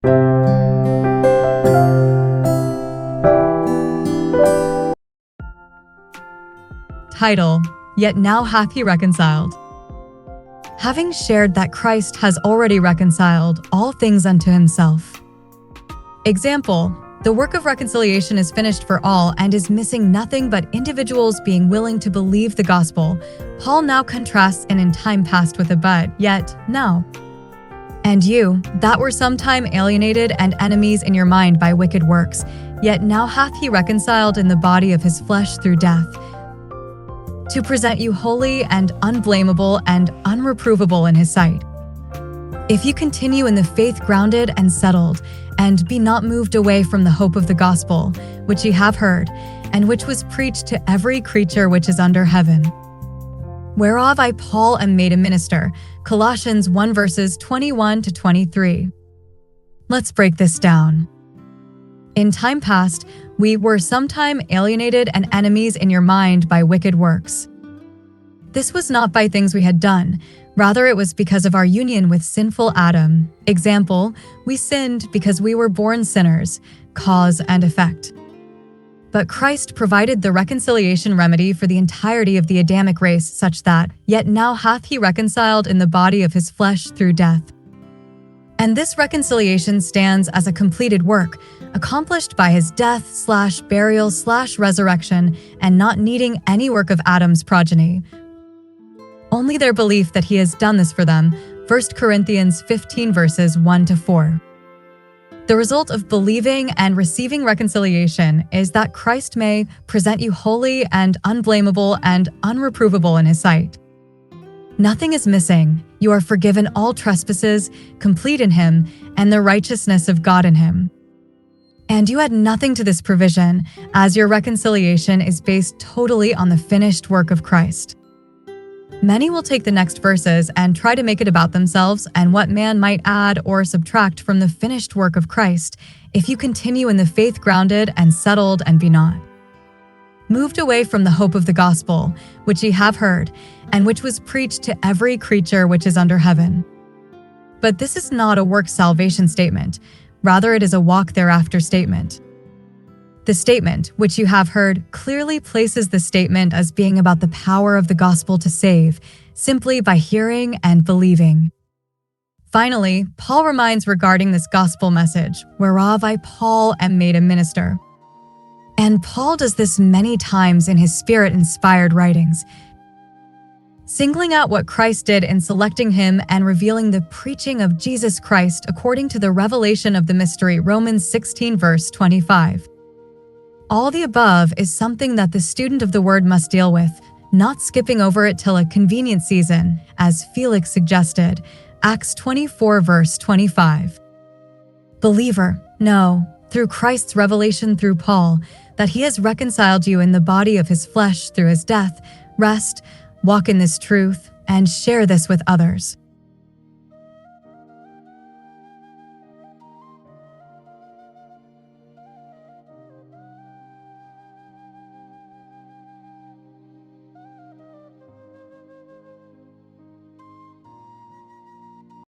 Title: Yet Now Hath He Reconciled. Having shared that Christ has already reconciled all things unto himself. Example: the work of reconciliation is finished for all and is missing nothing but individuals being willing to believe the gospel. Paul now contrasts an in time past with a but, yet, now. And you, that were sometime alienated and enemies in your mind by wicked works, yet now hath he reconciled in the body of his flesh through death, to present you holy and unblameable and unreprovable in his sight. If you continue in the faith grounded and settled, and be not moved away from the hope of the gospel, which ye have heard, and which was preached to every creature which is under heaven. Whereof I, Paul, am made a minister. Colossians 1 verses 21 to 23. Let's break this down. In time past, we were sometime alienated and enemies in your mind by wicked works. This was not by things we had done. Rather, it was because of our union with sinful Adam. Example: we sinned because we were born sinners, cause and effect. But Christ provided the reconciliation remedy for the entirety of the Adamic race, such that, yet now hath he reconciled in the body of his flesh through death. And this reconciliation stands as a completed work, accomplished by his death/burial/resurrection, and not needing any work of Adam's progeny. Only their belief that he has done this for them, 1 Corinthians 15 verses 1 to 4. The result of believing and receiving reconciliation is that Christ may present you holy and unblameable and unreprovable in his sight. Nothing is missing. You are forgiven all trespasses, complete in him, and the righteousness of God in him. And you add nothing to this provision, as your reconciliation is based totally on the finished work of Christ. Many will take the next verses and try to make it about themselves and what man might add or subtract from the finished work of Christ if you continue in the faith grounded and settled and be not moved away from the hope of the gospel, which ye have heard, and which was preached to every creature which is under heaven. But this is not a work salvation statement, rather it is a walk thereafter statement. The statement, which you have heard, clearly places the statement as being about the power of the gospel to save, simply by hearing and believing. Finally, Paul reminds regarding this gospel message, whereof I, Paul, am made a minister. And Paul does this many times in his Spirit-inspired writings, singling out what Christ did in selecting him and revealing the preaching of Jesus Christ according to the revelation of the mystery, Romans 16 verse 25. All the above is something that the student of the word must deal with, not skipping over it till a convenient season, as Felix suggested, Acts 24 verse 25. Believer, know, through Christ's revelation through Paul, that he has reconciled you in the body of his flesh through his death, rest, walk in this truth, and share this with others.